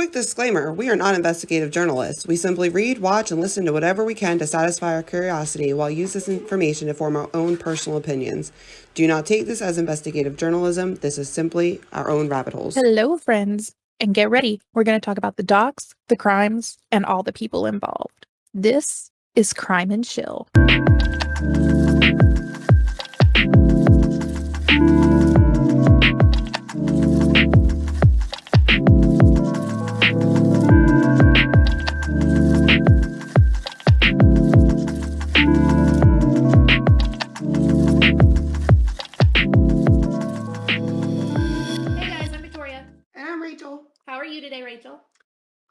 Quick disclaimer, we are not investigative journalists. We simply read, watch, and listen to whatever we can to satisfy our curiosity while use this information to form our own personal opinions. Do not take this as investigative journalism. This is simply our own rabbit holes. Hello, friends, and get ready. We're going to talk about the docs, the crimes, and all the people involved. This is Crime and Chill. Rachel?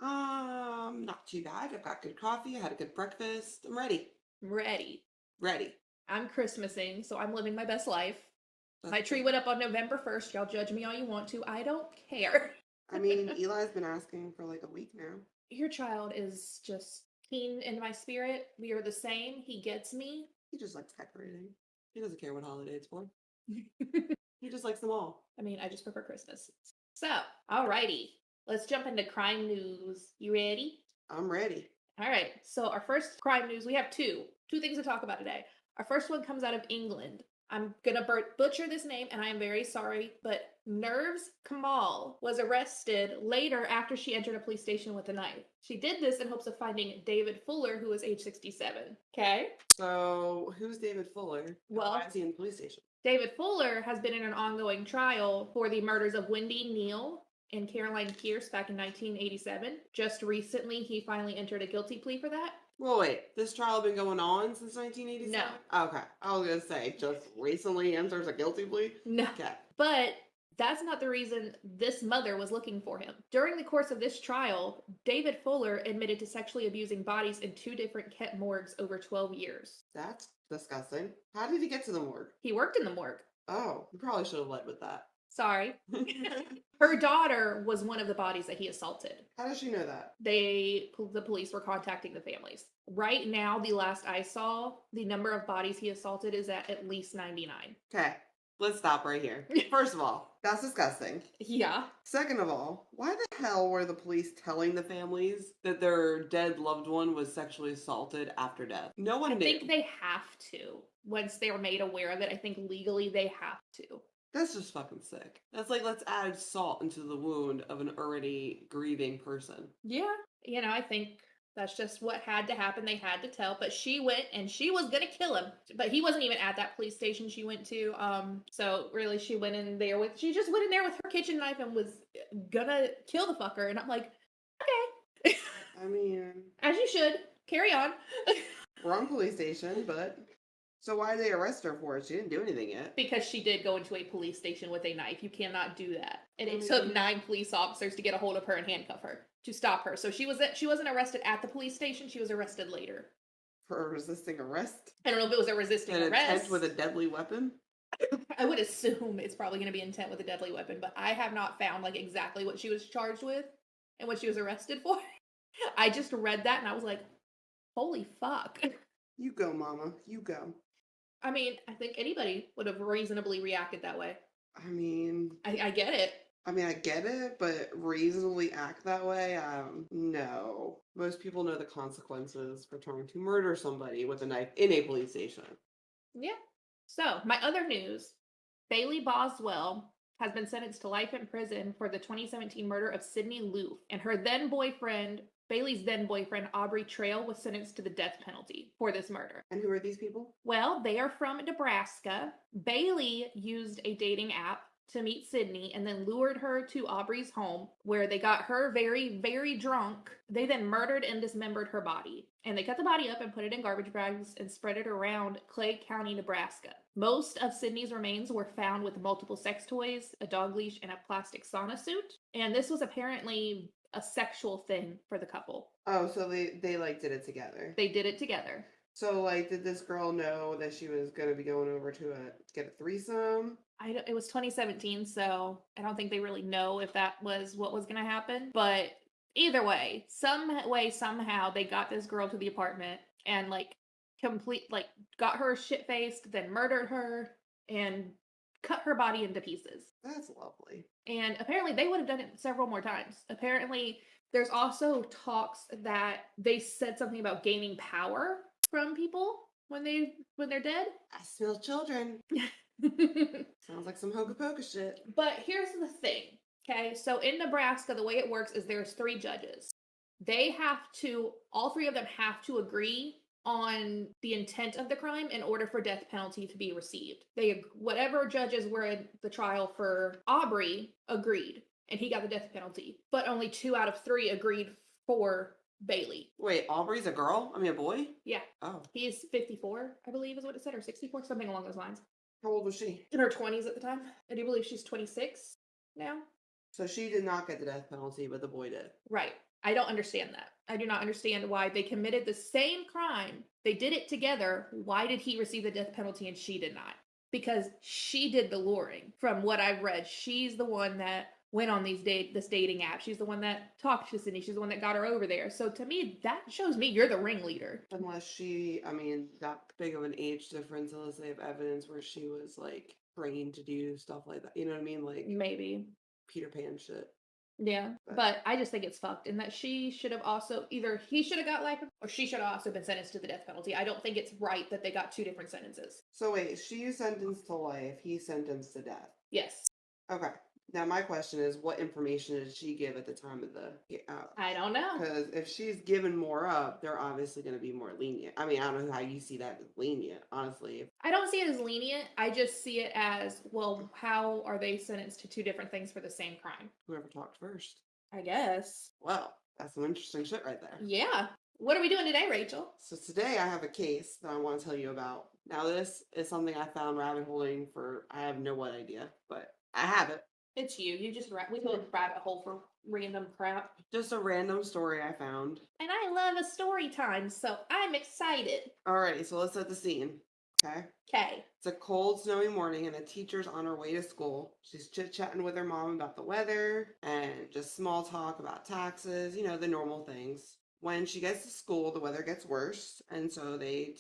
Not too bad. I've got good coffee. I had a good breakfast. I'm ready. Ready. I'm Christmasing, so I'm living my best life. My tree went up on November 1st. Y'all judge me all you want to. I don't care. I mean, Eli's been asking for like a week now. Your child is just keen in my spirit. We are the same. He gets me. He just likes decorating. He doesn't care what holiday it's for. He just likes them all. I mean, I just prefer Christmas. So, alrighty. Let's jump into crime news. You ready? I'm ready. All right. So our first crime news, we have two things to talk about today. Our first one comes out of England. I'm going to butcher this name, and I am very sorry, but Nerves Kamal was arrested later after she entered a police station with a knife. She did this in hopes of finding David Fuller, who was age 67. Okay? So, who's David Fuller? Well, why is he in the police station? David Fuller has been in an ongoing trial for the murders of Wendy Neal and Caroline Pierce back in 1987. Just recently, he finally entered a guilty plea for that. Well, wait, this trial been going on since 1987? No. Okay, I was going to say, just recently enters a guilty plea? No. Okay. But that's not the reason this mother was looking for him. During the course of this trial, David Fuller admitted to sexually abusing bodies in 2 different Kent morgues over 12 years. That's disgusting. How did he get to the morgue? He worked in the morgue. Oh, you probably should have led with that. Sorry. Her daughter was one of the bodies that he assaulted. How does she know that? The police were contacting the families. Right now, the last I saw, the number of bodies he assaulted is at least 99. Okay, let's stop right here. First of all, that's disgusting. Yeah. Second of all, why the hell were the police telling the families that their dead loved one was sexually assaulted after death? No one knew. I think they have to. Once they were made aware of it, I think legally they have to. That's just fucking sick. That's like, let's add salt into the wound of an already grieving person. Yeah. I think that's just what had to happen. They had to tell. But she went and she was going to kill him. But he wasn't even at that police station she went to. So really she just went in there with her kitchen knife and was gonna kill the fucker. And I'm like, okay. I mean, as you should. Carry on. Wrong police station, but... So why did they arrest her for it? She didn't do anything yet. Because she did go into a police station with a knife. You cannot do that. And it took 9 police officers to get a hold of her and handcuff her to stop her. So she wasn't arrested at the police station. She was arrested later. For a resisting arrest? I don't know if it was a resisting arrest. Intent with a deadly weapon? I would assume it's probably going to be intent with a deadly weapon, but I have not found exactly what she was charged with and what she was arrested for. I just read that and I was like, holy fuck. You go, mama. You go. I mean, I think anybody would have reasonably reacted that way. I mean... I get it. I mean, I get it, but reasonably act that way? No. Most people know the consequences for trying to murder somebody with a knife in a police station. Yeah. So, my other news, Bailey Boswell has been sentenced to life in prison for the 2017 murder of Sydney Loof, and Bailey's then boyfriend, Aubrey Trail, was sentenced to the death penalty for this murder. And who are these people? Well, they are from Nebraska. Bailey used a dating app to meet Sydney and then lured her to Aubrey's home where they got her very, very drunk. They then murdered and dismembered her body. And they cut the body up and put it in garbage bags and spread it around Clay County, Nebraska. Most of Sydney's remains were found with multiple sex toys, a dog leash, and a plastic sauna suit. And this was apparently a sexual thing for the couple. Oh, so they did it together. They did it together. So, did this girl know that she was going to be going over to get a threesome? It was 2017, so I don't think they really know if that was what was going to happen. But either way, somehow, they got this girl to the apartment and, got her shit-faced, then murdered her, and cut her body into pieces. That's lovely. And apparently they would have done it several more times. Apparently There's also talks that they said something about gaining power from people when they're dead. I smell children. Sounds like some hocus pocus shit. But here's the thing, okay? So in Nebraska, the way it works is there's 3 judges. All 3 of them have to agree on the intent of the crime in order for death penalty to be received. Whatever judges were in the trial for Aubrey agreed, and he got the death penalty. But only 2 out of 3 agreed for Bailey. Wait, Aubrey's a girl? I mean, a boy? Yeah. Oh. He is 54, I believe is what it said, or 64, something along those lines. How old was she? In her 20s at the time. I do believe she's 26 now. So she did not get the death penalty, but the boy did. Right. I don't understand that. I do not understand why they committed the same crime. They did it together. Why did he receive the death penalty and she did not? Because she did the luring. From what I've read, she's the one that went on this dating app. She's the one that talked to Sydney. She's the one that got her over there. So to me, that shows me you're the ringleader. Unless that big of an age difference, unless they have evidence where she was like trained to do stuff like that. You know what I mean? Like maybe Peter Pan shit. Yeah, but I just think it's fucked, and that she should have also either he should have got life or she should have also been sentenced to the death penalty. I don't think it's right that they got 2 different sentences. So wait, she sentenced to life, he sentenced to death. Yes. Okay. Now my question is, what information did she give at the time of the? I don't know. Because if she's given more up, they're obviously going to be more lenient. I mean, I don't know how you see that as lenient, honestly. I don't see it as lenient. I just see it as, well, how are they sentenced to 2 different things for the same crime? Whoever talked first. I guess. Well, that's some interesting shit right there. Yeah. What are we doing today, Rachel? So today I have a case that I want to tell you about. Now this is something I found rabbit holing for, I have no idea, but I have it. It's you. You just we go rabbit hole for random crap. Just a random story I found. And I love a story time, so I'm excited. Alrighty, so let's set the scene. Okay? Okay. It's a cold, snowy morning, and a teacher's on her way to school. She's chit-chatting with her mom about the weather and just small talk about taxes, the normal things. When she gets to school, the weather gets worse, and so they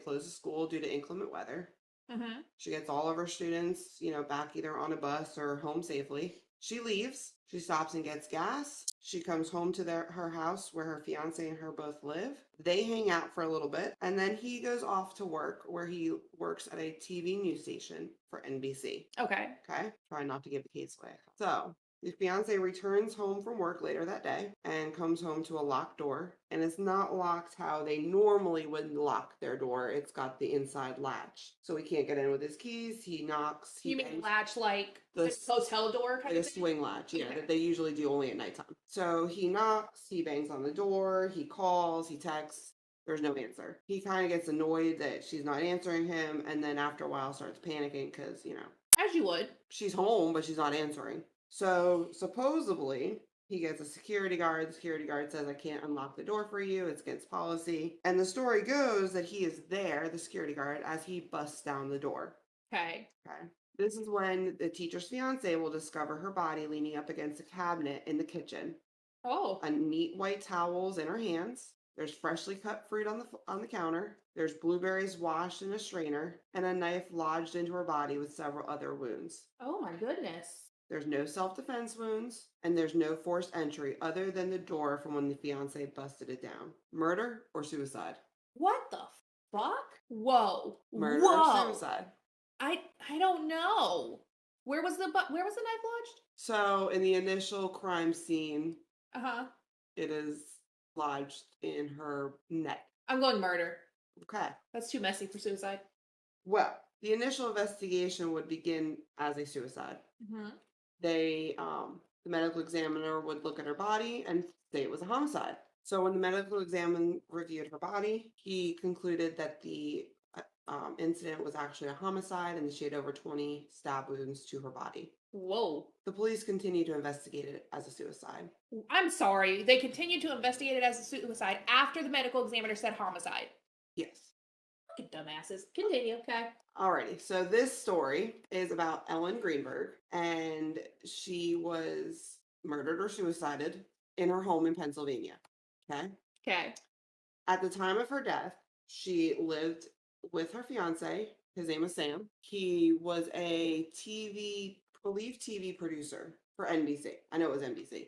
close the school due to inclement weather. Mm-hmm. She gets all of her students, back either on a bus or home safely. She leaves. She stops and gets gas. She comes home to her house where her fiance and her both live. They hang out for a little bit, and then he goes off to work where he works at a TV news station for NBC. Okay. Okay? Try not to give the case away. So, his fiance returns home from work later that day and comes home to a locked door. And it's not locked how they normally would lock their door. It's got the inside latch. So he can't get in with his keys. He knocks. You mean latch like the hotel door kind like of a thing? swing latch, yeah, Okay. that they usually do only at nighttime. So he knocks, he bangs on the door, he calls, he texts. There's no answer. He kind of gets annoyed that she's not answering him. And then after a while starts panicking because, As you would. she's home, but she's not answering. So supposedly he gets a security guard. The security guard says, I can't unlock the door for you. It's against policy. And the story goes that he is there, the security guard, as he busts down the door. Okay. Okay. This is when the teacher's fiance will discover her body leaning up against a cabinet in the kitchen. Oh. A neat white towel's in her hands. There's freshly cut fruit on the counter. There's blueberries washed in a strainer and a knife lodged into her body with several other wounds. Oh my goodness. There's no self-defense wounds, and there's no forced entry other than the door from when the fiance busted it down. Murder or suicide? What the fuck? Whoa. Murder Whoa. or suicide? I don't know. Where was the knife lodged? So in the initial crime scene, Uh-huh. it is lodged in her neck. I'm going murder. Okay. That's too messy for suicide. Well, the initial investigation would begin as a suicide. Mm-hmm. The medical examiner would look at her body and say it was a homicide. So when the medical examiner reviewed her body, he concluded that the incident was actually a homicide and that she had over 20 stab wounds to her body. Whoa. The police continued to investigate it as a suicide. I'm sorry. They continued to investigate it as a suicide after the medical examiner said homicide. Yes. Fucking dumbasses. Continue, okay? Alrighty, so this story is about Ellen Greenberg, and she was murdered or suicided in her home in Pennsylvania. Okay? Okay. At the time of her death, she lived with her fiance. His name was Sam. He was a TV producer for NBC. I know it was NBC.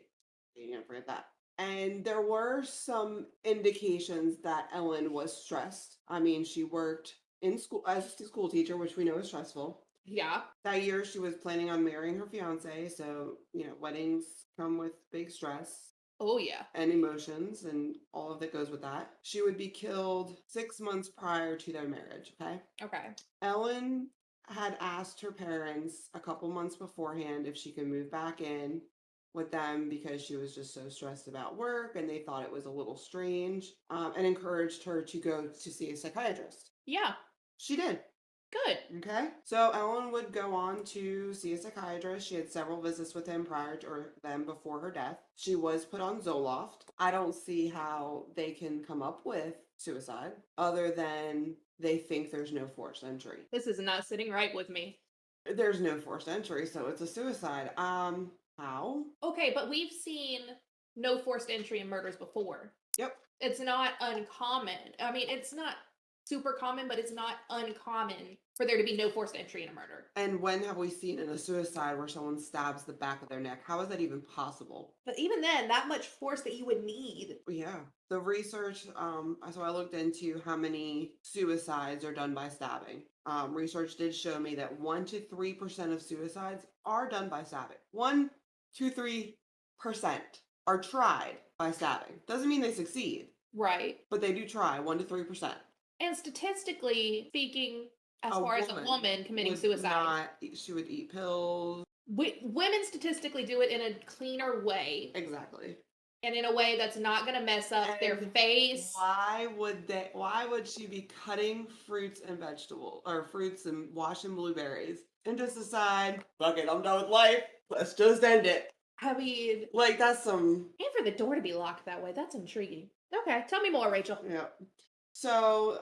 You can't forget that. And there were some indications that Ellen was stressed. I mean, she worked in school as a school teacher, which we know is stressful. Yeah. That year, she was planning on marrying her fiance, so, weddings come with big stress Oh, yeah. and emotions and all of that goes with that. She would be killed 6 months prior to their marriage, okay? Okay. Ellen had asked her parents a couple months beforehand if she could move back in with them because she was just so stressed about work and they thought it was a little strange, and encouraged her to go to see a psychiatrist. Yeah. She did. Good. Okay. So Ellen would go on to see a psychiatrist. She had several visits with him prior to or them before her death. She was put on Zoloft. I don't see how they can come up with suicide other than they think there's no forced entry. This is not sitting right with me. There's no forced entry, so it's a suicide. How? Okay, but we've seen no forced entry in murders before. Yep. It's not uncommon. I mean, it's not super common, but it's not uncommon for there to be no forced entry in a murder. And when have we seen in a suicide where someone stabs the back of their neck? How is that even possible? But even then, that much force that you would need. Yeah. The research, so I looked into how many suicides are done by stabbing. Research did show me that 1 to 3% of suicides are done by stabbing. 1 to 3% are tried by stabbing. Doesn't mean they succeed, Right. but they do try 1 to 3%. And statistically speaking, as A far as a woman woman committing Would suicide, she would eat pills. women statistically do it in a cleaner way Exactly. and in a way that's not going to mess up their And face. Why would she be cutting fruits and vegetables or fruits and washing blueberries and just decide, fuck it, I'm done with life. Let's just end it. I mean, Like that's some and for the door to be locked that way, that's intriguing. Okay, tell me more, Rachel. yeah. So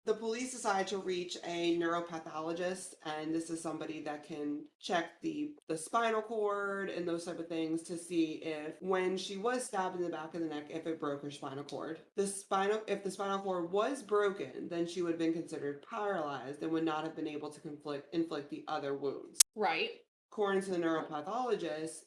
the police decided to reach a neuropathologist, and this is somebody that can check the spinal cord and those type of things to see if when she was stabbed in the back of the neck, if it broke her spinal cord. If the spinal cord was broken, then she would have been considered paralyzed and would not have been able to inflict the other wounds. Right. According to the neuropathologist,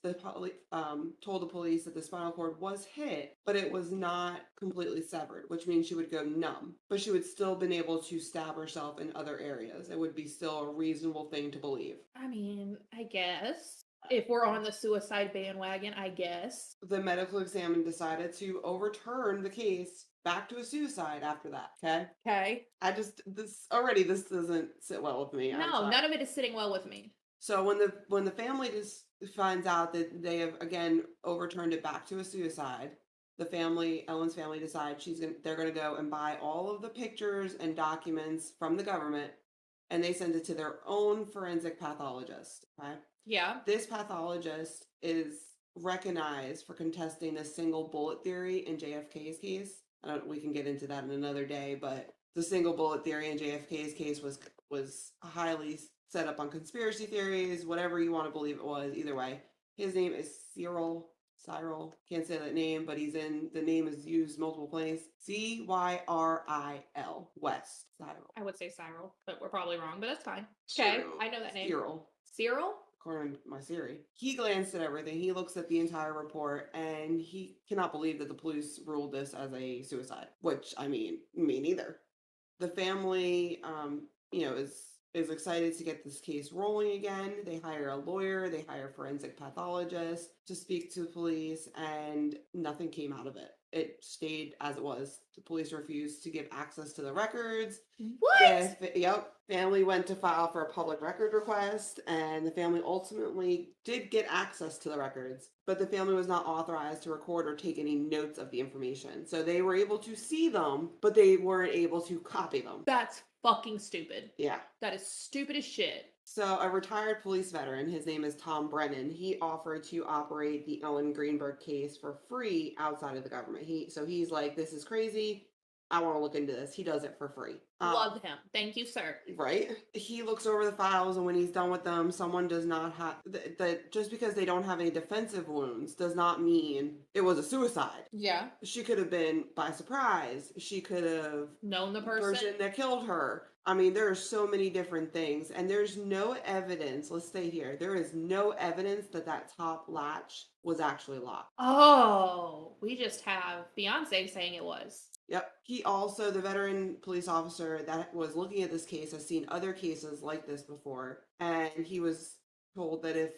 told the police that the spinal cord was hit, but it was not completely severed, which means she would go numb, but she would still been able to stab herself in other areas. It would be still a reasonable thing to believe. I mean, I guess. If we're on the suicide bandwagon, I guess. The medical examiner decided to overturn the case back to a suicide after that. Okay. Okay. This doesn't sit well with me. No, none of it is sitting well with me. So when the family just finds out that they have again overturned it back to a suicide, Ellen's family decides they're gonna go and buy all of the pictures and documents from the government, and they send it to their own forensic pathologist. Okay. Yeah. This pathologist is recognized for contesting the single bullet theory in JFK's case. We can get into that in another day, but the single bullet theory in JFK's case was highly set up on conspiracy theories, whatever you want to believe it was. Either way, his name is Cyril. Can't say that name, but the name is used multiple places. Cyril. West. Cyril. I would say Cyril, but we're probably wrong, but that's fine. Okay, Cyril. I know that name. Cyril? According to my Siri. He glanced at everything. He looks at the entire report, and he cannot believe that the police ruled this as a suicide, which, I mean, me neither. The family, is excited to get this case rolling again. They hire a lawyer, they hire a forensic pathologist to speak to the police, and nothing came out of it. It stayed as it was. The police refused to give access to the records. What? Family went to file for a public record request, and the family ultimately did get access to the records, but the family was not authorized to record or take any notes of the information. So they were able to see them, but they weren't able to copy them. That's fucking stupid. Yeah. That is stupid as shit. So a retired police veteran, his name is Tom Brennan, he offered to operate the Ellen Greenberg case for free outside of the government. He's like, this is crazy. I want to look into this. He does it for free. Love him. Thank you, sir. Right? He looks over the files, and when he's done with them, someone does not have that. Just because they don't have any defensive wounds does not mean it was a suicide. Yeah. She could have been by surprise. She could have known the person that killed her. I mean, there are so many different things, and there's no evidence. Let's stay here. There is no evidence that that top latch was actually locked. Oh, we just have Beyonce saying it was. Yep. He also, the veteran police officer that was looking at this case, has seen other cases like this before, and he was told that if,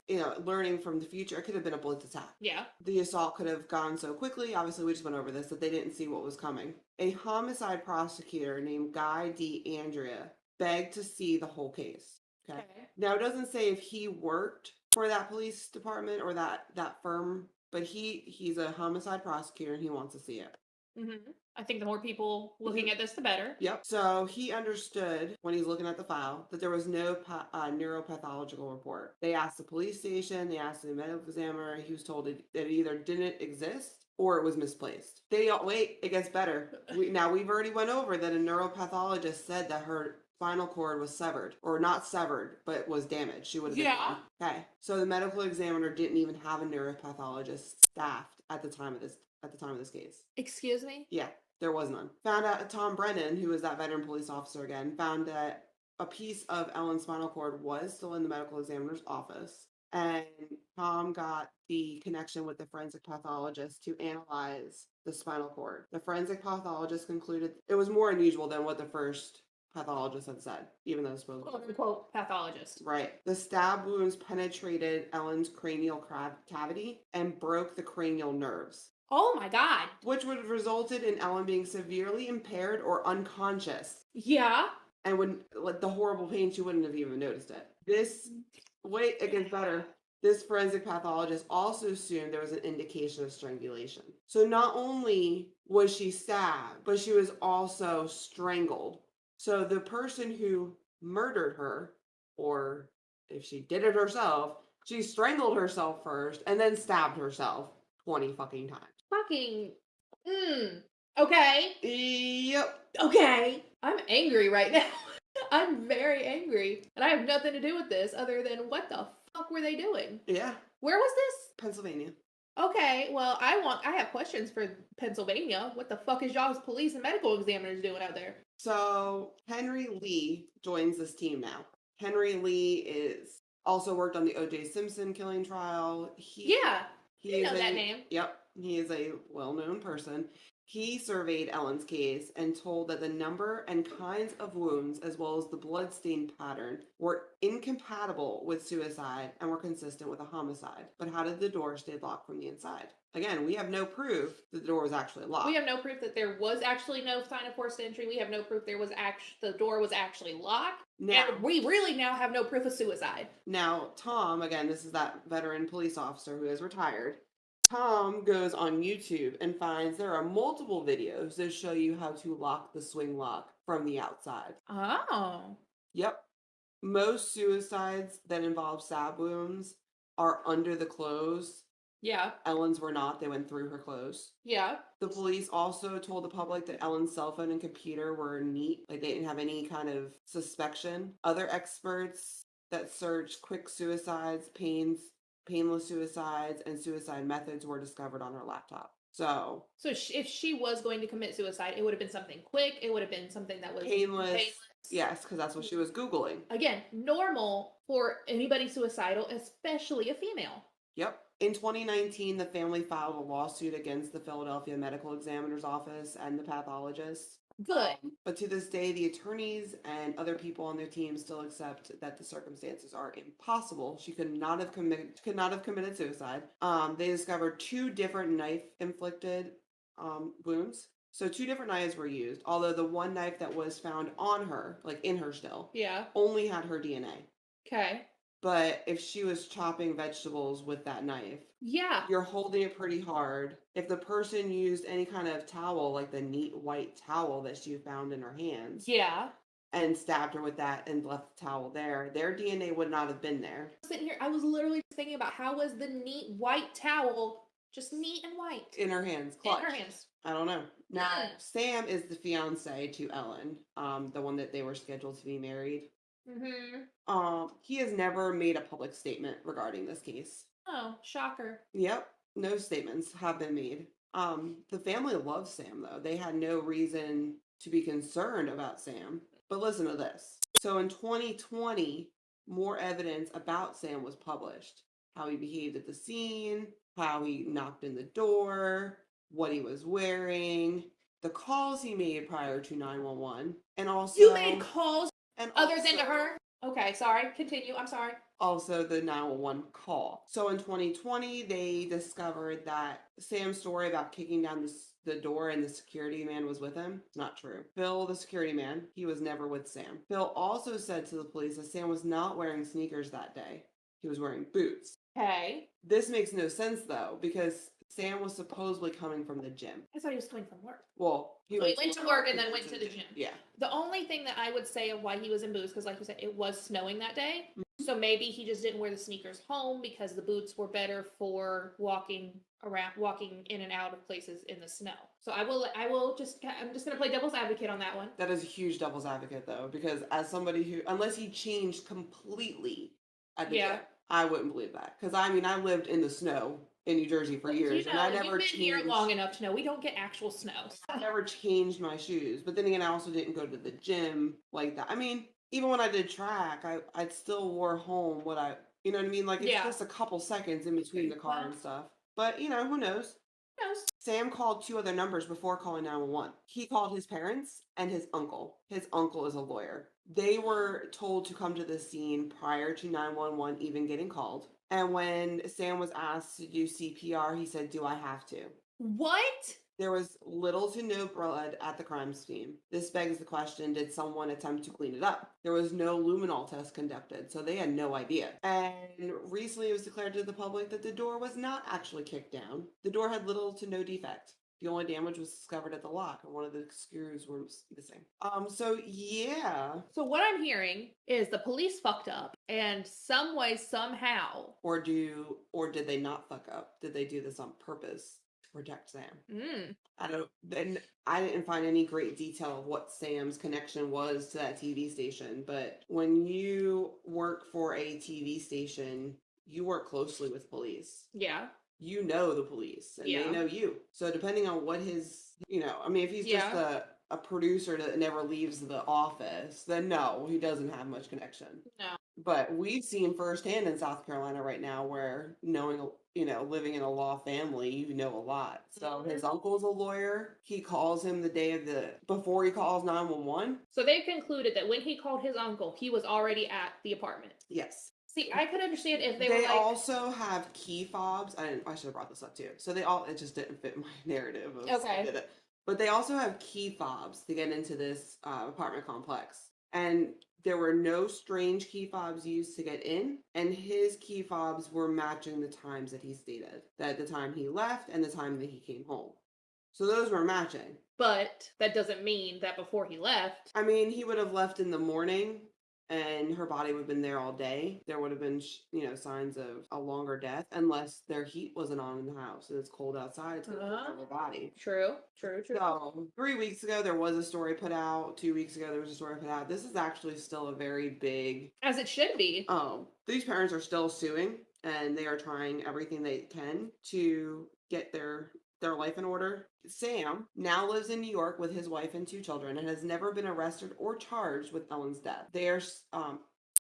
learning from the future, it could have been a blitz attack. Yeah. The assault could have gone so quickly, obviously we just went over this, that they didn't see what was coming. A homicide prosecutor named Guy D. Andrea begged to see the whole case. Okay. Now, it doesn't say if he worked for that police department or that firm, but he's a homicide prosecutor and he wants to see it. Mm-hmm. I think the more people looking at this, the better. Yep. So he understood when he's looking at the file that there was no neuropathological report. They asked the police station, they asked the medical examiner. He was told that it either didn't exist or it was misplaced. Wait, it gets better. We've already went over that a neuropathologist said that her spinal cord was severed, or not severed, but was damaged. She would have been gone. Okay. So the medical examiner didn't even have a neuropathologist staffed at the time of this case. Excuse me? Yeah. There was none. Found out Tom Brennan, who was that veteran police officer again, found that a piece of Ellen's spinal cord was still in the medical examiner's office. And Tom got the connection with the forensic pathologist to analyze the spinal cord. The forensic pathologist concluded it was more unusual than what the first pathologist had said, even though supposedly quote unquote pathologist. Right. The stab wounds penetrated Ellen's cranial cavity and broke the cranial nerves. Oh my God. Which would have resulted in Ellen being severely impaired or unconscious. Yeah. And the horrible pain, she wouldn't have even noticed it. It gets better. This forensic pathologist also assumed there was an indication of strangulation. So not only was she stabbed, but she was also strangled. So the person who murdered her, or if she did it herself, she strangled herself first and then stabbed herself 20 fucking times. Okay. Yep. Okay. I'm angry right now. I'm very angry. And I have nothing to do with this other than what the fuck were they doing? Yeah. Where was this? Pennsylvania. Okay, well, I have questions for Pennsylvania. What the fuck is y'all's police and medical examiners doing out there? So Henry Lee joins this team now. Henry Lee is also worked on the O.J. Simpson killing trial. You know that name. Yep. He is a well-known person. He surveyed Ellen's case and told that the number and kinds of wounds, as well as the bloodstain pattern, were incompatible with suicide and were consistent with a homicide. But how did the door stay locked from the inside? Again, we have no proof that the door was actually locked. We have no proof that there was actually no sign of forced entry. We have no proof the door was actually locked. Now, and we really now have no proof of suicide. Now, Tom, again, this is that veteran police officer who is retired. Tom goes on YouTube and finds there are multiple videos that show you how to lock the swing lock from the outside. Oh. Yep. Most suicides that involve stab wounds are under the clothes. Yeah. Ellen's were not. They went through her clothes. Yeah. The police also told the public that Ellen's cell phone and computer were neat. Like, they didn't have any kind of suspicion. Other experts that searched quick suicides, painless suicides, and suicide methods were discovered on her laptop. So if she was going to commit suicide, it would have been something quick. It would have been something that was painless. Yes, because that's what she was Googling. Again, normal for anybody suicidal, especially a female. Yep. In 2019, the family filed a lawsuit against the Philadelphia Medical Examiner's Office and the pathologist. Good. But to this day, the attorneys and other people on their team still accept that the circumstances are impossible. She could not have committed suicide. They discovered 2 different knife-inflicted wounds. So 2 different knives were used, although the one knife that was found on her, like in her still, only had her DNA. Okay. But if she was chopping vegetables with that knife, you're holding it pretty hard. If the person used any kind of towel, like the neat white towel that she found in her hands, and stabbed her with that and left the towel there, their DNA would not have been there. Sitting here, I was literally thinking about how was the neat white towel just neat and white in her hands, clutch. In her hands. I don't know. Now, Sam is the fiance to Ellen, the one that they were scheduled to be married. Mm-hmm. He has never made a public statement regarding this case. Oh, shocker. Yep. No statements have been made. The family loves Sam, though. They had no reason to be concerned about Sam. But listen to this. So in 2020, more evidence about Sam was published. How he behaved at the scene, how he knocked in the door, what he was wearing, the calls he made prior to 911, and also... You made calls and other also, than to her? Okay, sorry. Continue. I'm sorry. Also the 911 call. So in 2020, they discovered that Sam's story about kicking down the door and the security man was with him. It's not true. Phil, the security man, he was never with Sam. Phil also said to the police that Sam was not wearing sneakers that day. He was wearing boots. Okay. This makes no sense though, because Sam was supposedly coming from the gym. I thought he was coming from work. Well, he went to work and then went to the gym. Yeah. The only thing that I would say of why he was in boots, because like you said, it was snowing that day. So maybe he just didn't wear the sneakers home because the boots were better for walking in and out of places in the snow. So I'm just going to play devil's advocate on that one. That is a huge devil's advocate though, because as somebody who, unless he changed completely at the gym, I wouldn't believe that. Because I mean, I lived in the snow in New Jersey for years, and I never you've been here long enough to know we don't get actual snow. I never changed my shoes, but then again, I also didn't go to the gym like that. I mean, even when I did track, I still wore home what I, you know what I mean? Like, it's just a couple seconds in between the car and stuff. But, you know, who knows? Sam called 2 other numbers before calling 911. He called his parents and his uncle. His uncle is a lawyer. They were told to come to the scene prior to 911 even getting called. And when Sam was asked to do CPR, he said, "Do I have to?" What? There was little to no blood at the crime scene. This begs the question, did someone attempt to clean it up? There was no luminol test conducted, so they had no idea. And recently it was declared to the public that the door was not actually kicked down. The door had little to no defect. The only damage was discovered at the lock, and one of the screws were missing. So yeah. So what I'm hearing is the police fucked up, and some way, somehow. Or did they not fuck up? Did they do this on purpose? Protect Sam. I didn't find any great detail of what Sam's connection was to that TV station, but when you work for a TV station, you work closely with police. Yeah. You know the police, and they know you. So depending on what his, I mean, if he's just a producer that never leaves the office, then no, he doesn't have much connection. No. But we've seen firsthand in South Carolina right now where living in a law family, you know a lot. So his uncle's a lawyer. He calls him the day before he calls 911. So they concluded that when he called his uncle, he was already at the apartment. Yes. See, I could understand if they They also have key fobs. I should have brought this up too. So it just didn't fit my narrative. Okay. But they also have key fobs to get into this apartment complex. And there were no strange key fobs used to get in, and his key fobs were matching the times that he stated. That the time he left and the time that he came home. So those were matching. But that doesn't mean that before he left. I mean, he would have left in the morning, and her body would have been there all day. There would have been, signs of a longer death, unless their heat wasn't on in the house and it's cold outside. It's going to cover her body. True. So 3 weeks ago, there was a story put out. 2 weeks ago, there was a story put out. This is actually still a very big... As it should be. These parents are still suing, and they are trying everything they can to get their life in order. Sam now lives in New York with his wife and 2 children and has never been arrested or charged with Ellen's death.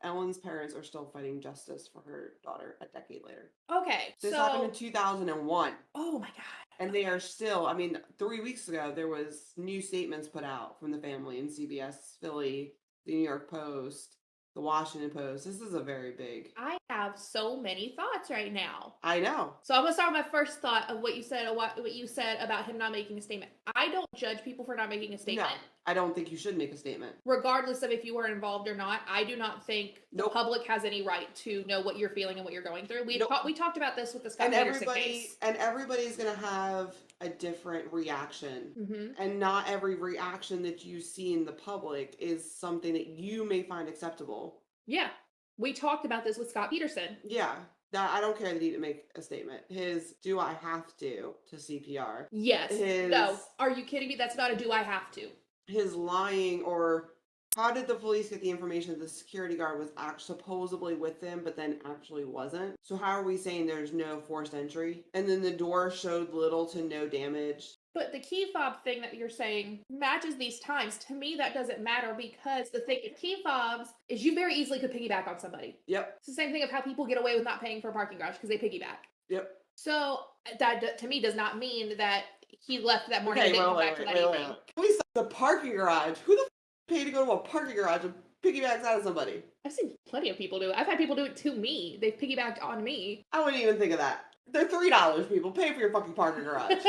Ellen's parents are still fighting justice for her daughter a decade later. Okay, This happened in 2001. Oh my God. And they are still, 3 weeks ago, there was new statements put out from the family in CBS, Philly, the New York Post, the Washington Post. This is a very big... I have so many thoughts right now. I know. So I'm going to start with my first thought of what you said about him not making a statement. I don't judge people for not making a statement. No, I don't think you should make a statement. Regardless of if you were involved or not, I do not think the public has any right to know what you're feeling and what you're going through. We talked about this with the Scott Peterson case. And everybody's going to have a different reaction. Mm-hmm. And not every reaction that you see in the public is something that you may find acceptable. Yeah. We talked about this with Scott Peterson. Yeah. That I don't care that he didn't make a statement. His "do I have to" CPR. Yes. No. Are you kidding me? That's not a "do I have to." His lying, or how did the police get the information that the security guard was supposedly with him, but then actually wasn't? So how are we saying there's no forced entry? And then the door showed little to no damage. But the key fob thing that you're saying matches these times. To me, that doesn't matter because the thing with key fobs is you very easily could piggyback on somebody. Yep. It's the same thing of how people get away with not paying for a parking garage because they piggyback. Yep. So that to me does not mean that he left that morning and Okay, didn't come back till that evening. Can we start the parking garage? Who the f paid to go to a parking garage and piggybacks out of somebody? I've seen plenty of people do it. I've had people do it to me. They've piggybacked on me. I wouldn't even think of that. They're $3, people. Pay for your fucking parking garage.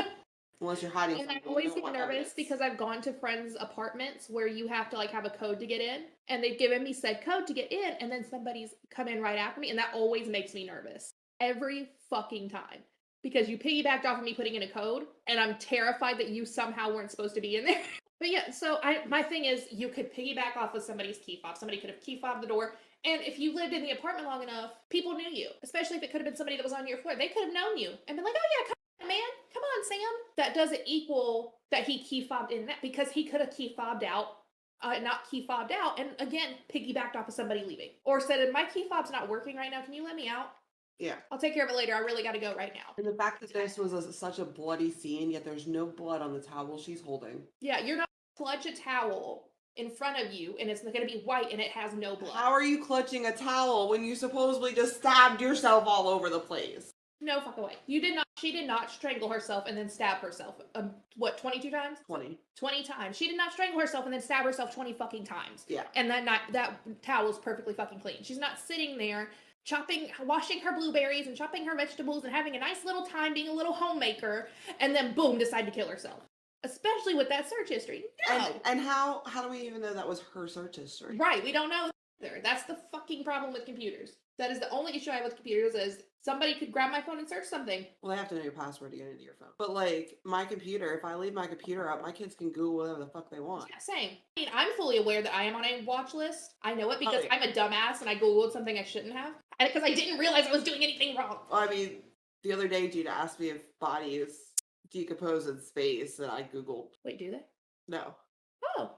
Unless you're hiding And I something. always get nervous because I've gone to friends' apartments where you have to like have a code to get in, and they've given me said code to get in, and then somebody's come in right after me, and that always makes me nervous. Every fucking time. Because you piggybacked off of me putting in a code, and I'm terrified that you somehow weren't supposed to be in there. But yeah, so my thing is you could piggyback off of somebody's key fob. Somebody could have key fobbed the door. And if you lived in the apartment long enough, people knew you. Especially if it could have been somebody that was on your floor. They could have known you and been like, oh yeah, come on, man. Come on, Sam. That doesn't equal that he key fobbed in that because he could have key fobbed out. Not key fobbed out. And again, piggybacked off of somebody leaving. Or said, my key fob's not working right now. Can you let me out? Yeah. I'll take care of it later. I really got to go right now. And the fact that this was such a bloody scene, yet there's no blood on the towel she's holding. Yeah, you're not clutch a towel in front of you and it's going to be white and it has no blood. How are you clutching a towel when you supposedly just stabbed yourself all over the place? No fuck away. She did not strangle herself and then stab herself. 22 times? 20. 20 times. She did not strangle herself and then stab herself 20 fucking times. Yeah. And that towel is perfectly fucking clean. She's not sitting there washing her blueberries and chopping her vegetables and having a nice little time being a little homemaker and then boom, decide to kill herself. Especially with that search history. No. And how do we even know that was her search history? Right, we don't know either. That's the fucking problem with computers. That is the only issue I have with computers is somebody could grab my phone and search something. Well, they have to know your password to get into your phone. But like my computer, if I leave my computer up, my kids can Google whatever the fuck they want. Yeah, same. I mean, I'm fully aware that I am on a watch list. I know it because I'm a dumbass and I Googled something I shouldn't have. And because I didn't realize I was doing anything wrong. Well, I mean, the other day, Gina asked me if bodies decompose in space, and I Googled. Wait, do they? No. Oh.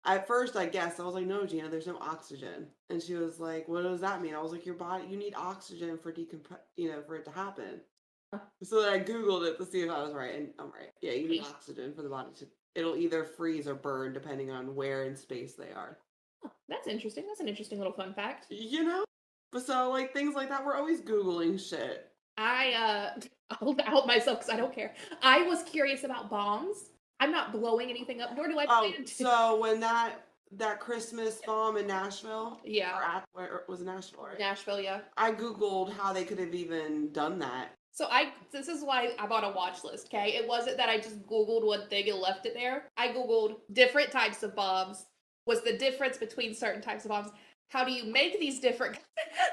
At first, I guessed. I was like, no, Gina, there's no oxygen. And she was like, what does that mean? I was like, your body, you need oxygen for for it to happen. So then I Googled it to see if I was right, and I'm right. Yeah, you need oxygen for the body to, it'll either freeze or burn depending on where in space they are. Oh, that's interesting. That's an interesting little fun fact. You know? But so, like, things like that, we're always Googling shit. I'll out myself because I don't care. I was curious about bombs. I'm not blowing anything up, nor do I plan to. So when that Christmas bomb in Nashville? Yeah. Where was it Nashville, right? Nashville, yeah. I Googled how they could have even done that. So this is why I bought a watch list, okay? It wasn't that I just Googled one thing and left it there. I Googled different types of bombs. What's the difference between certain types of bombs? How do you make these different?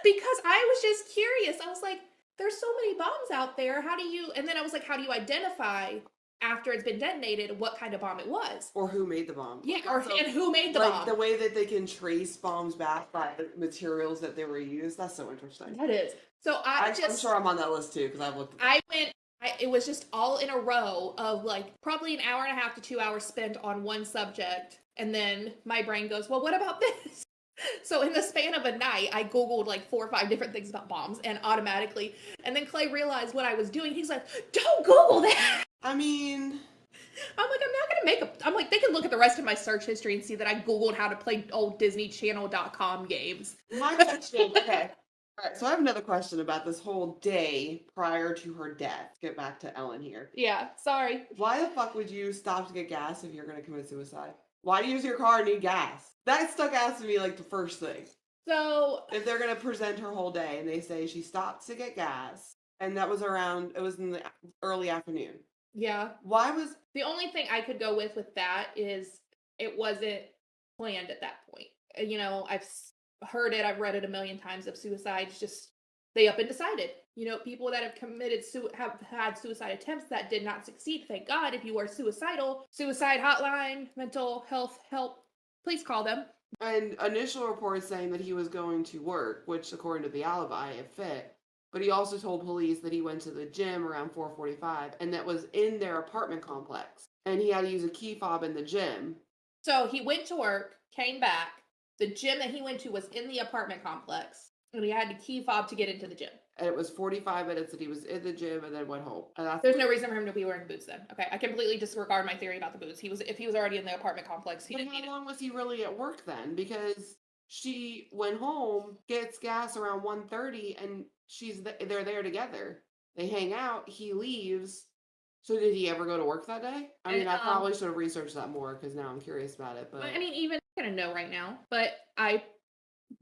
Because I was just curious. I was like, there's so many bombs out there. How do you, and then I was like, how do you identify after it's been detonated what kind of bomb it was? Or who made the bomb. Yeah, and who made the bomb. Like the way that they can trace bombs back by the materials that they were used. That's so interesting. That is. So I'm sure I'm on that list too because I've looked at it was just all in a row of like probably an hour and a half to 2 hours spent on one subject. And then my brain goes, well, what about this? So in the span of a night, I Googled like 4 or 5 different things about bombs and automatically. And then Clay realized what I was doing. He's like, don't Google that. I mean, I'm like, I'm not going to I'm like, they can look at the rest of my search history and see that I Googled how to play old DisneyChannel.com games. My question, okay. All right, so I have another question about this whole day prior to her death. Get back to Ellen here. Yeah, sorry. Why the fuck would you stop to get gas if you're going to commit suicide? Why do you use your car and need gas? That stuck out to me like the first thing. So if they're going to present her whole day and they say she stopped to get gas and it was in the early afternoon. Yeah. Why was... The only thing I could go with that is it wasn't planned at that point. You know, I've heard it, I've read it a million times of suicides, just they up and decided. You know, people that have committed have had suicide attempts that did not succeed. Thank God. If you are suicidal, suicide hotline, mental health help, please call them. And initial reports saying that he was going to work, which according to the alibi, it fit. But he also told police that he went to the gym around 4:45, and that was in their apartment complex. And he had to use a key fob in the gym. So he went to work, came back. The gym that he went to was in the apartment complex, and he had to key fob to get into the gym. And it was 45 minutes that he was in the gym and then went home. And that's There's no reason for him to be wearing boots then. Okay, I completely disregard my theory about the boots. If he was already in the apartment complex, he But didn't need how it. long was he really at work then? Because she went home, gets gas around 1:30, and they're there together. They hang out. He leaves. So did he ever go to work that day? I mean, I probably should have researched that more because now I'm curious about it. But I mean, even I'm gonna know right now. But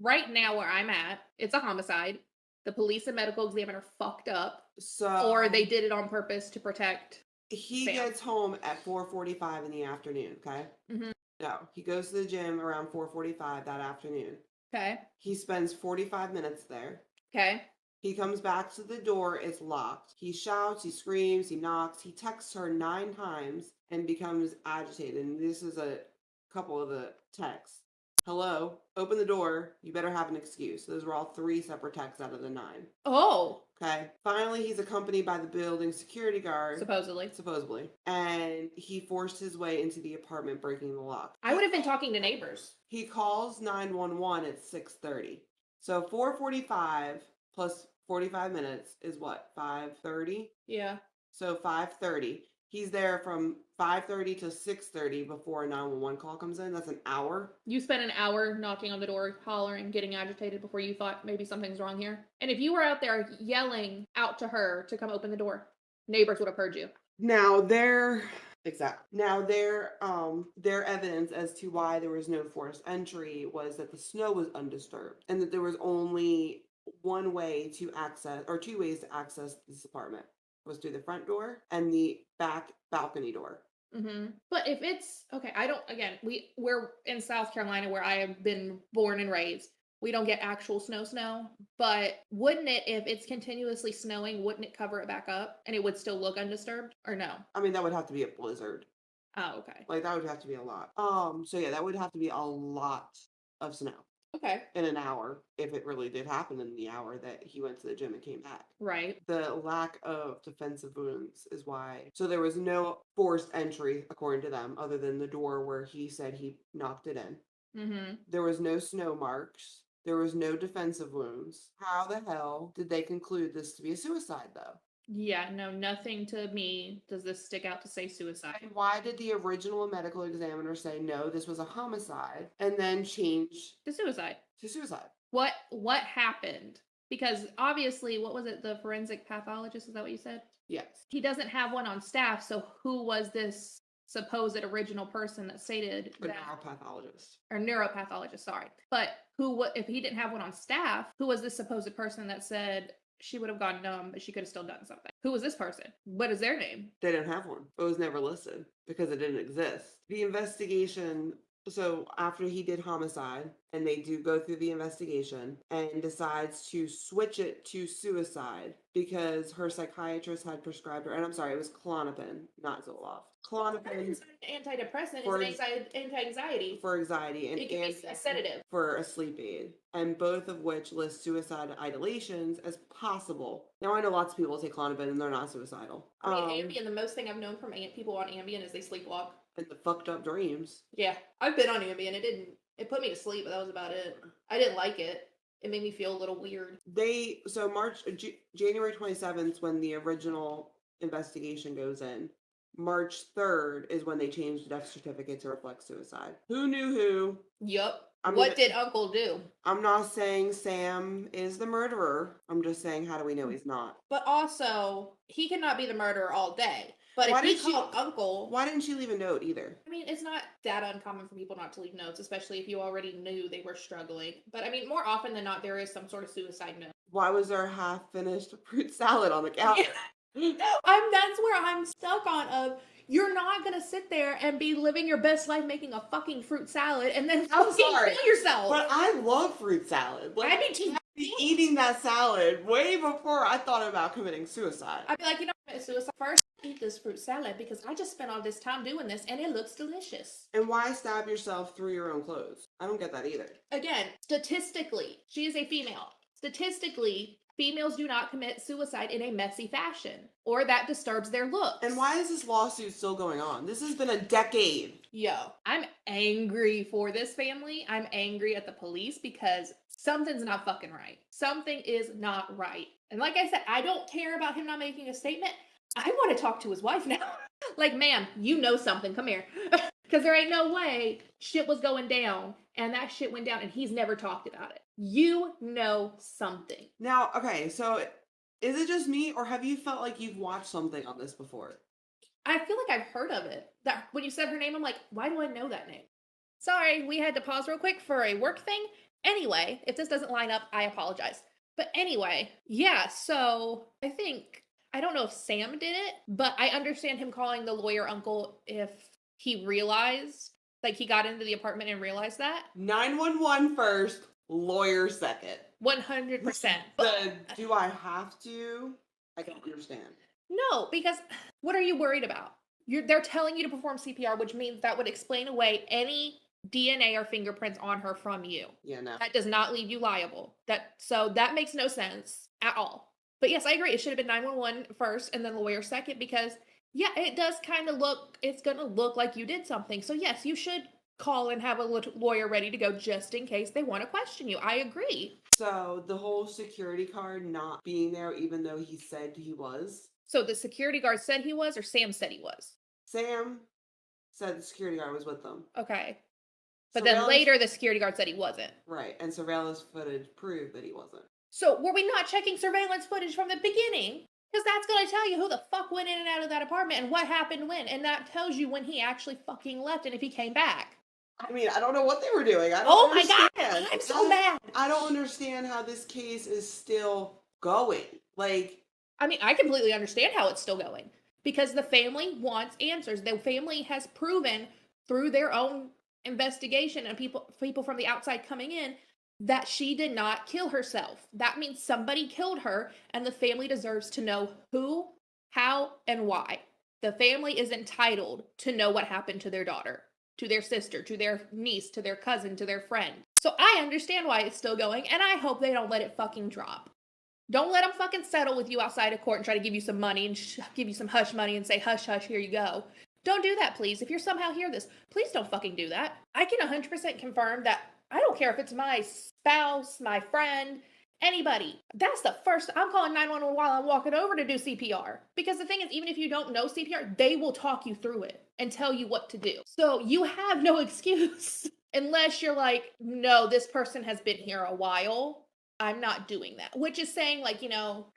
right now where I'm at, it's a homicide. The police and medical examiner fucked up, so or they did it on purpose to protect. he Sam. gets home at 4:45 in the afternoon. Okay. Mhm. No, he goes to the gym around 4:45 that afternoon. Okay. He spends 45 minutes there. Okay. He comes back to the door, it's locked. He shouts, he screams, he knocks, he texts her 9 times and becomes agitated. And this is a couple of the texts. Hello, open the door, you better have an excuse. Those were all 3 separate texts out of the 9. Oh, Okay. Finally, he's accompanied by the building security guard. supposedly. And he forced his way into the apartment, breaking the lock. I would have been talking to neighbors. He calls 911 at 6:30. So 4:45 plus 45 minutes is what? 5:30? Yeah. So 5:30. He's there from 5:30 to 6:30 before a 911 call comes in. That's an hour. You spent an hour knocking on the door, hollering, getting agitated before you thought maybe something's wrong here. And if you were out there yelling out to her to come open the door, neighbors would have heard you. Now their evidence as to why there was no forced entry was that the snow was undisturbed and that there was only one way to access, or 2 ways to access this apartment, was through the front door and the back balcony door. Mm-hmm. But if it's okay, we're in South Carolina where I have been born and raised. We don't get actual snow, but wouldn't it, if it's continuously snowing, wouldn't it cover it back up and it would still look undisturbed, or no? I mean, that would have to be a blizzard. Oh, okay. Like, that would have to be a lot. So yeah, that would have to be a lot of snow Okay. in an hour if it really did happen in the hour that he went to the gym and came back. Right. The lack of defensive wounds is why. So there was no forced entry, according to them, other than the door where he said he knocked it in. Mm-hmm. There was no snow marks. There was no defensive wounds. How the hell did they conclude this to be a suicide, though? Yeah, no, nothing to me does this stick out to say suicide. And why did the original medical examiner say no, this was a homicide, and then change To suicide. to suicide? What happened? Because obviously, what was it? The forensic pathologist, is that what you said? Yes. He doesn't have one on staff, so who was this supposed original person that stated A that? neuropathologist. Or neuropathologist, sorry. But if he didn't have one on staff, who was this supposed person that said she would have gone numb, but she could have still done something? Who was this person? What is their name? They didn't have one. It was never listed because it didn't exist. The investigation, so after he did homicide, and they do go through the investigation and decides to switch it to suicide because her psychiatrist had prescribed her, and I'm sorry, it was Klonopin, not Zoloft. Klonopin It's not an antidepressant, For it's an anti-anxiety. for anxiety and It can be a sedative. for a sleep aid, and both of which list suicide ideations as possible. Now I know lots of people take Klonopin and they're not suicidal. I mean, Ambien, the most thing I've known from people on Ambien is they sleepwalk. And the fucked up dreams. Yeah, I've been on Ambien. It put me to sleep, but that was about it. I didn't like it. It made me feel a little weird. January 27th when the original investigation goes in. March 3rd is when they changed the death certificate to reflect suicide. Who knew who? Yup. I'm What gonna- did Uncle do? I'm not saying Sam is the murderer. I'm just saying, how do we know he's not? But also, he cannot be the murderer all day. But Why if he did she- called Uncle, Why didn't she leave a note either? I mean, it's not that uncommon for people not to leave notes, especially if you already knew they were struggling. But I mean, more often than not, there is some sort of suicide note. Why was there half-finished fruit salad on the counter? That's where I'm stuck on. You're not gonna sit there and be living your best life making a fucking fruit salad and then I'm fucking sorry, kill yourself. But I love fruit salad. Like, I'd be too. eating that salad way before I thought about committing suicide. I'd be like, suicide first. Eat this fruit salad because I just spent all this time doing this and it looks delicious. And why stab yourself through your own clothes? I don't get that either. Again, statistically, she is a female. Statistically, females do not commit suicide in a messy fashion, or that disturbs their looks. And why is this lawsuit still going on? This has been a decade. Yo, I'm angry for this family. I'm angry at the police because something's not fucking right. Something is not right. And like I said, I don't care about him not making a statement. I want to talk to his wife now. Like, ma'am, you know something. Come here. Because there ain't no way shit was going down and that shit went down and he's never talked about it. You know something. Now, okay, so is it just me or have you felt like you've watched something on this before? I feel like I've heard of it. That when you said her name, I'm like, why do I know that name? Sorry, we had to pause real quick for a work thing. Anyway, if this doesn't line up, I apologize. But anyway, yeah, so I don't know if Sam did it, but I understand him calling the lawyer uncle if he realized, like he got into the apartment and realized that. 911 first, lawyer second. 100%. But do I have to? I don't understand. No, because what are you worried about? They're telling you to perform CPR, which means that would explain away any DNA or fingerprints on her from you. Yeah, no. That does not leave you liable. So that makes no sense at all. But yes, I agree. It should have been 911 first and then lawyer second because yeah, it does kind of it's going to look like you did something. So yes, you should call and have a lawyer ready to go just in case they want to question you. I agree. So the whole security guard not being there even though he said he was. So the security guard said he was or Sam said he was? Sam said the security guard was with them. Okay. But then later the security guard said he wasn't. Right, and surveillance footage proved that he wasn't. So were we not checking surveillance footage from the beginning? Because that's going to tell you who the fuck went in and out of that apartment and what happened when. And that tells you when he actually fucking left and if he came back. I mean, I don't know what they were doing. Oh my God, I'm so mad. I don't understand how this case is still going. Like, I mean, I completely understand how it's still going. Because the family wants answers. The family has proven through their own investigation and people from the outside coming in that she did not kill herself. That means somebody killed her and the family deserves to know who, how, and why. The family is entitled to know what happened to their daughter, to their sister, to their niece, to their cousin, to their friend. So I understand why it's still going and I hope they don't let it fucking drop. Don't let them fucking settle with you outside of court and try to give you some money and give you some hush money and say, hush, hush, here you go. Don't do that, please. If you're somehow hear this, please don't fucking do that. I can 100% confirm that I don't care if it's my spouse, my friend, anybody. That's the first, I'm calling 911 while I'm walking over to do CPR. Because the thing is, even if you don't know CPR, they will talk you through it and tell you what to do. So you have no excuse unless you're like, no, this person has been here a while. I'm not doing that, which is saying like,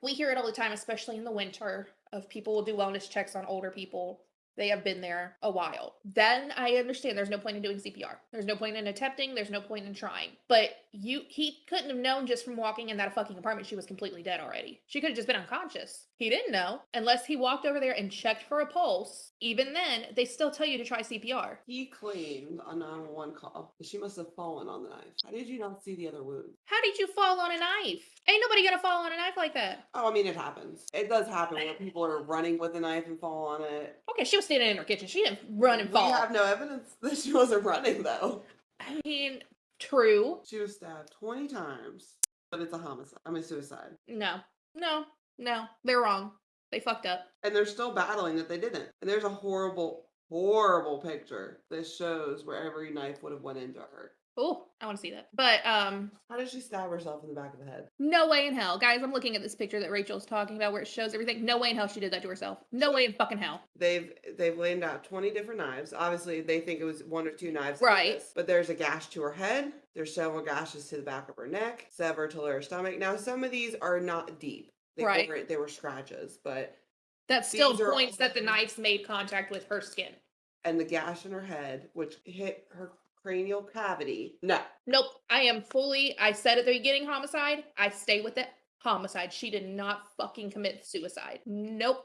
we hear it all the time, especially in the winter, of people will do wellness checks on older people. They have been there a while. Then I understand there's no point in doing CPR. There's no point in attempting. There's no point in trying. But he couldn't have known just from walking in that fucking apartment she was completely dead already. She could have just been unconscious. He didn't know unless he walked over there and checked for a pulse. Even then, they still tell you to try CPR. He claimed on 911 call that she must have fallen on the knife. How did you not see the other wound? How did you fall on a knife? Ain't nobody gonna fall on a knife like that. Oh, I mean, it happens. It does happen when people are running with a knife and fall on it. Okay, she was standing in her kitchen. She didn't run and fall. We have no evidence that she wasn't running, though. I mean, true. She was stabbed 20 times, but it's a homicide. I mean, suicide. No. They're wrong. They fucked up. And they're still battling that they didn't. And there's a horrible, horrible picture that shows where every knife would have went into her. Oh, I want to see that. But, how did she stab herself in the back of the head? No way in hell. Guys, I'm looking at this picture that Rachel's talking about where it shows everything. No way in hell she did that to herself. No way in fucking hell. They've laid out 20 different knives. Obviously, they think it was 1 or 2 knives. Right. But there's a gash to her head. There's several gashes to the back of her neck. Severed to her stomach. Now, some of these are not deep. They were scratches, but... That still points that the knives made contact with her skin. And the gash in her head, which hit her cranial cavity. No. Nope. I said at the beginning homicide. I stay with it. Homicide. She did not fucking commit suicide. Nope.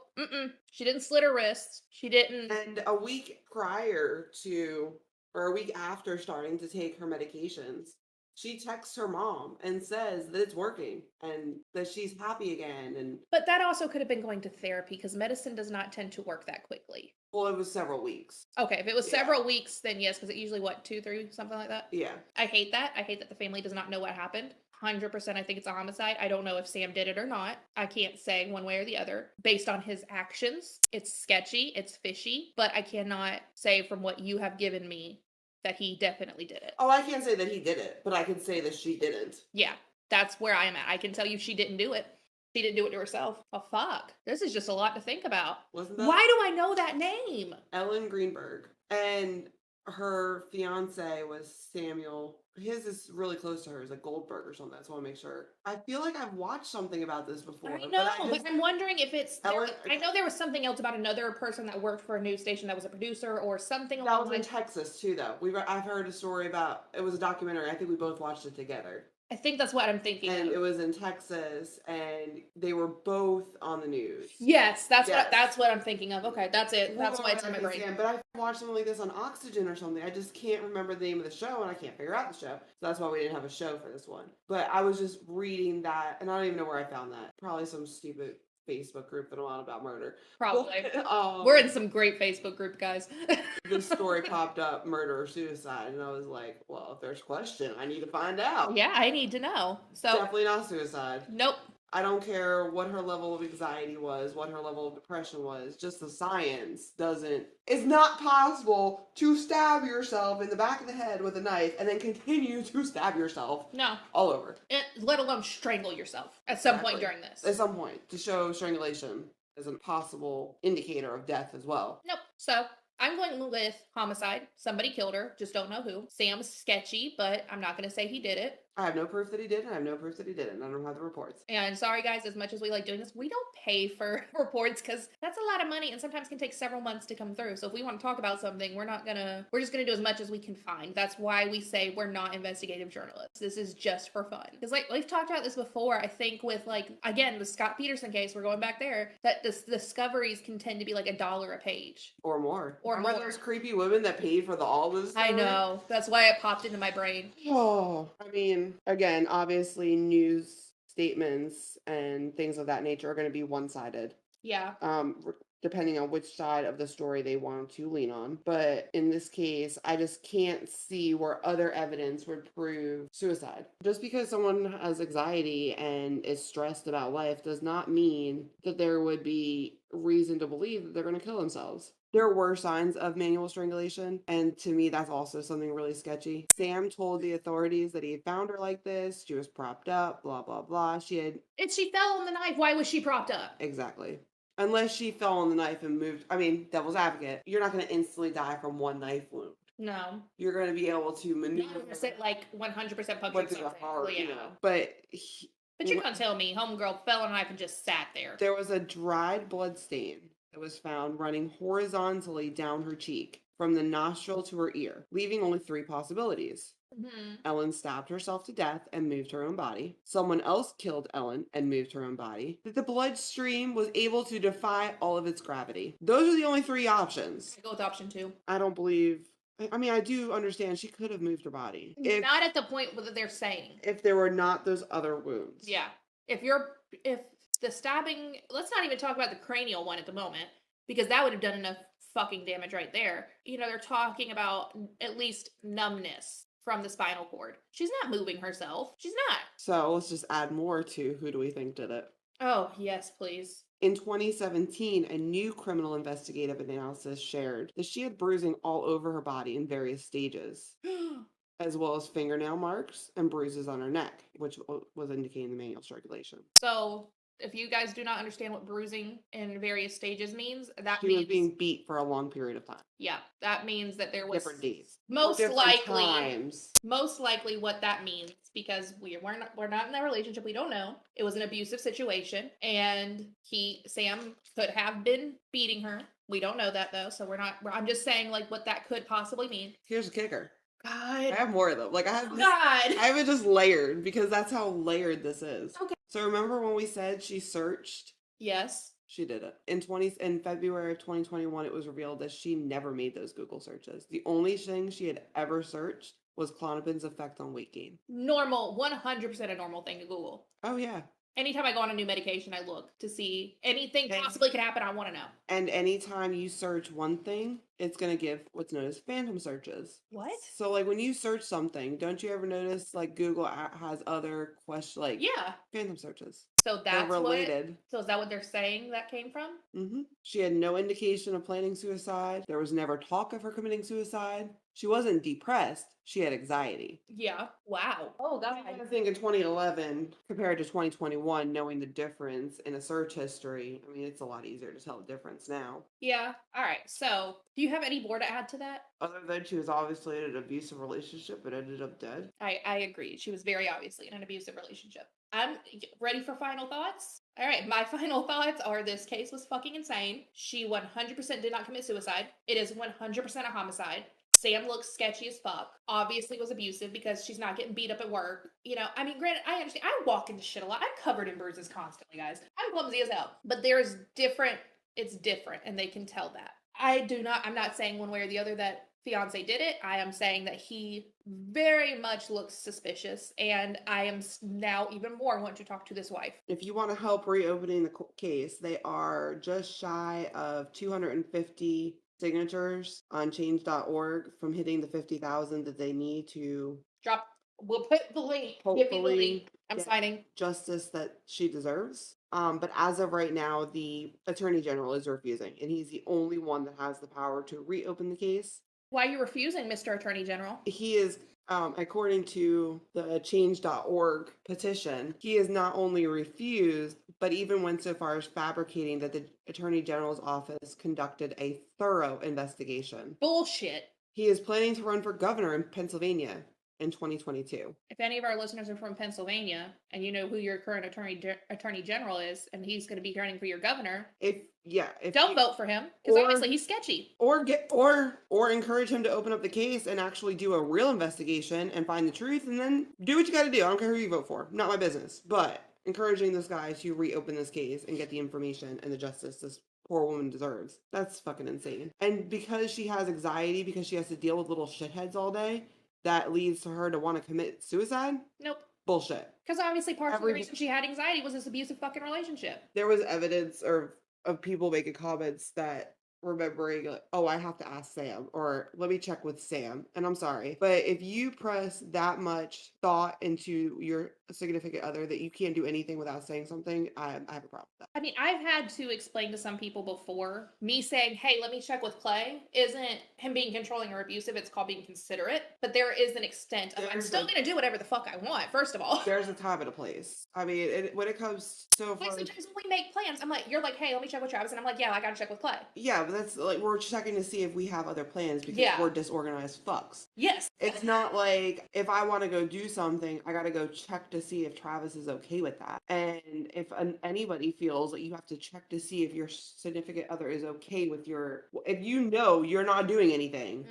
She didn't slit her wrist. She didn't. And a week after starting to take her medications, she texts her mom and says that it's working and that she's happy again. But that also could have been going to therapy because medicine does not tend to work that quickly. Well, it was several weeks. Okay, if it was several weeks, then yes, because it usually, 2, 3, something like that? Yeah. I hate that. I hate that the family does not know what happened. 100% I think it's a homicide. I don't know if Sam did it or not. I can't say one way or the other. Based on his actions, it's sketchy, it's fishy, but I cannot say from what you have given me that he definitely did it. Oh, I can't say that he did it, but I can say that she didn't. Yeah, that's where I am at. I can tell you she didn't do it. She didn't do it to herself. Oh, fuck. This is just a lot to think about. Wasn't that Why do I know that name? Ellen Greenberg? And her fiance was Samuel. His is really close to hers, like Goldberg or something. So I want to make sure. I feel like I've watched something about this before. I know, but I'm wondering if it's. Ellen, I know there was something else about another person that worked for a news station that was a producer or something that along was in Texas too, though. I've heard a story about. It was a documentary. I think we both watched it together. I think that's what I'm thinking And of. it was in Texas, and they were both on the news. Yes, that's what I'm thinking of. Okay, that's it. That's why it's in my brain. Again, but I watched something like this on Oxygen or something. I just can't remember the name of the show, and I can't figure out the show. So that's why we didn't have a show for this one. But I was just reading that, and I don't even know where I found that. Probably some stupid Facebook group that I'm on about murder. Probably. We're in some great Facebook group, guys. This story popped up, murder or suicide, and I was like, well, if there's question, I need to find out. Yeah, I need to know. So definitely not suicide. Nope. I don't care what her level of anxiety was, what her level of depression was. Just the science doesn't. It's not possible to stab yourself in the back of the head with a knife and then continue to stab yourself. No. All over. Let alone strangle yourself at some point during this. At some point, to show strangulation as a possible indicator of death as well. Nope. So I'm going with homicide. Somebody killed her. Just don't know who. Sam's sketchy, but I'm not going to say he did it. I have no proof that he did, and I have no proof that he didn't. I don't have the reports. And sorry, guys, as much as we like doing this, we don't pay for reports because that's a lot of money and sometimes can take several months to come through. So if we want to talk about something, we're just going to do as much as we can find. That's why we say we're not investigative journalists. This is just for fun. Because like we've talked about this before, I think with like, again, the Scott Peterson case, we're going back there, that the discoveries can tend to be like $1 a page. Or more. Or Remember more. those creepy women that paid for all this story? I know. That's why it popped into my brain. Oh, I mean, again, obviously news statements and things of that nature are going to be one-sided. Yeah. Depending on which side of the story they want to lean on. But in this case, I just can't see where other evidence would prove suicide. Just because someone has anxiety and is stressed about life does not mean that there would be reason to believe that they're going to kill themselves. There were signs of manual strangulation, and to me, that's also something really sketchy. Sam told the authorities that he had found her like this. She was propped up, blah, blah, blah. If she fell on the knife, why was she propped up? Exactly. Unless she fell on the knife and moved. I mean, devil's advocate. You're not going to instantly die from one knife wound. No. You're going to be able to maneuver. Not to like 100% punch went to the heart, yeah. you know. But you're going to tell me homegirl fell on a knife and just sat there. There was a dried blood stain that was found running horizontally down her cheek from the nostril to her ear, leaving only 3 possibilities. Mm-hmm. Ellen stabbed herself to death and moved her own body. Someone else killed Ellen and moved her own body. That the bloodstream was able to defy all of its gravity. Those are the only 3 options. I go with option 2. I don't believe... I mean, I do understand she could have moved her body. Not at the point that they're saying. If there were not those other wounds. Yeah. If the stabbing... Let's not even talk about the cranial one at the moment, because that would have done enough fucking damage right there. You know, they're talking about at least numbness from the spinal cord. She's not moving herself. She's not. So let's just add more to who do we think did it. Oh, yes, please. In 2017, a new criminal investigative analysis shared that she had bruising all over her body in various stages, as well as fingernail marks and bruises on her neck, which was indicating the manual strangulation. So... if you guys do not understand what bruising in various stages means, she was being beat for a long period of time. Yeah, that means that there was different days. Most likely times. Most likely what that means, because we're not in that relationship, we don't know. It was an abusive situation, and Sam could have been beating her. We don't know that though, so I'm just saying like what that could possibly mean. Here's the kicker. God. I have more of them. Like I have God. I have it just layered because that's how layered this is. Okay. So remember when we said she searched? Yes. She did it. In February of 2021, it was revealed that she never made those Google searches. The only thing she had ever searched was Klonopin's effect on weight gain. Normal, 100% a normal thing to Google. Oh yeah. Anytime I go on a new medication, I look to see anything possibly could happen. I want to know. And anytime you search one thing, it's going to give what's known as phantom searches. What? So, like, when you search something, don't you ever notice, like, Google has other questions, like, yeah, phantom searches. So They're that's related. So is that what they're saying that came from? She had no indication of planning suicide. There was never talk of her committing suicide. She wasn't depressed. She had anxiety. Yeah. Wow. Oh God. I think in 2011 compared to 2021, knowing the difference in a search history, I mean, it's a lot easier to tell the difference now. Yeah. All right. So, do you have any more to add to that? Other than she was obviously in an abusive relationship but ended up dead. I agree. She was very obviously in an abusive relationship. I'm ready for final thoughts. All right, my final thoughts are this case was fucking insane. She 100% did not commit suicide. It is 100% a homicide. Sam looks sketchy as fuck. Obviously was abusive because she's not getting beat up at work. You know, I mean, granted, I understand. I walk into shit a lot. I'm covered in bruises constantly, guys. I'm clumsy as hell. But there's different, it's different, and they can tell that. I'm not saying one way or the other that fiance did it. I am saying that he very much looks suspicious, and I am now even more want to talk to this wife. If you want to help reopening the case, they are just shy of 250 signatures on change.org from hitting the 50,000 that they need to drop. We'll put the link. Hopefully, give me the link. I'm signing. Justice that she deserves. But as of right now, the Attorney General is refusing, and he's the only one that has the power to reopen the case. Why are you refusing, Mr. Attorney General? He is, according to the change.org petition, he is not only refused, but even went so far as fabricating that the Attorney General's office conducted a thorough investigation. Bullshit. He is planning to run for governor in Pennsylvania in 2022. If any of our listeners are from Pennsylvania and you know who your current attorney general is and he's going to be running for your governor, don't vote for him because obviously he's sketchy. Or encourage him to open up the case and actually do a real investigation and find the truth, and then do what you got to do. I don't care who you vote for, not my business. But encouraging this guy to reopen this case and get the information and the justice this poor woman deserves. That's fucking insane. And because she has anxiety, because she has to deal with little shitheads all day, that leads to her to want to commit suicide? Nope. Bullshit. Because obviously part of the reason she had anxiety was this abusive fucking relationship. There was evidence of people making comments that remembering, like, oh, I have to ask Sam, or let me check with Sam. And I'm sorry, but if you press that much thought into your significant other that you can't do anything without saying something, I have a problem with that. I mean, I've had to explain to some people before, me saying, hey, let me check with Clay isn't him being controlling or abusive, it's called being considerate. But there is an extent of, I'm still going to do whatever the fuck I want, first of all. There's a time and a place. I mean, when it comes so far... Sometimes when we make plans, I'm like, you're like, hey, let me check with Travis. And I'm like, yeah, I got to check with Clay. Yeah, but that's like, we're checking to see if we have other plans because we're disorganized fucks. Yes. It's not like if I want to go do something, I got to go check to see if Travis is okay with that. And if anybody feels like you have to check to see if your significant other is okay with if you know you're not doing anything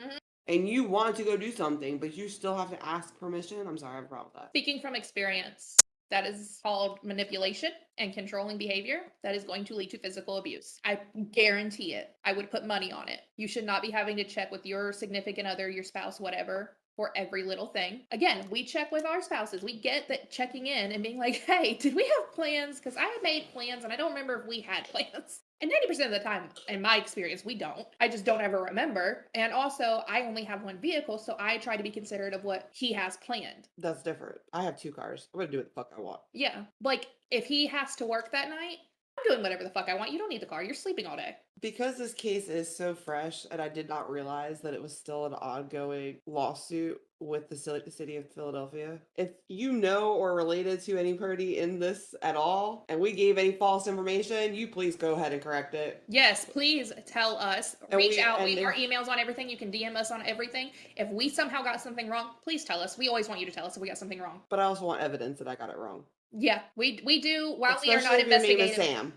and you want to go do something, but you still have to ask permission, I'm sorry, I have a problem with that. Speaking from experience, that is called manipulation and controlling behavior that is going to lead to physical abuse. I guarantee it. I would put money on it. You should not be having to check with your significant other, your spouse, whatever, for every little thing. Again, we check with our spouses. We get that checking in and being like, hey, did we have plans? Because I made plans and I don't remember if we had plans. And 90% of the time, in my experience, we don't. I just don't ever remember. And also, I only have one vehicle, so I try to be considerate of what he has planned. That's different. I have 2 cars. I'm going to do what the fuck I want. Yeah. Like, if he has to work that night, I'm doing whatever the fuck I want. You don't need the car. You're sleeping all day. Because this case is so fresh, and I did not realize that it was still an ongoing lawsuit with the city of Philadelphia. If you know or related to any party in this at all, and we gave any false information, you please go ahead and correct it. Yes, please tell us. Reach out. Our emails on everything. You can DM us on everything. If we somehow got something wrong, please tell us. We always want you to tell us if we got something wrong. But I also want evidence that I got it wrong. Yeah, we do. While especially we are not investigative, your name is Sam.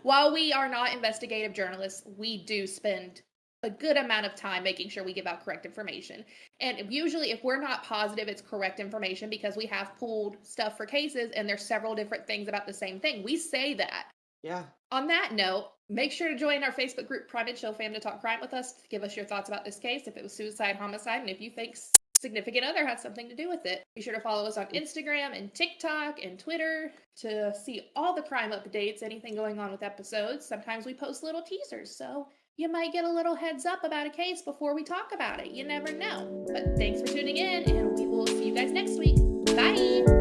While we are not investigative journalists, we do spend a good amount of time making sure we give out correct information. And usually if we're not positive it's correct information because we have pulled stuff for cases and there's several different things about the same thing, we say that. Yeah. On that note, make sure to join our Facebook group, Prime and Chill Fam, to talk crime with us. Give us your thoughts about this case, if it was suicide, homicide, and if you think significant other had something to do with it. Be sure to follow us on Instagram and TikTok and Twitter to see all the crime updates, anything going on with episodes. Sometimes we post little teasers, so you might get a little heads up about a case before we talk about it. You never know. But thanks for tuning in, and we will see you guys next week. Bye!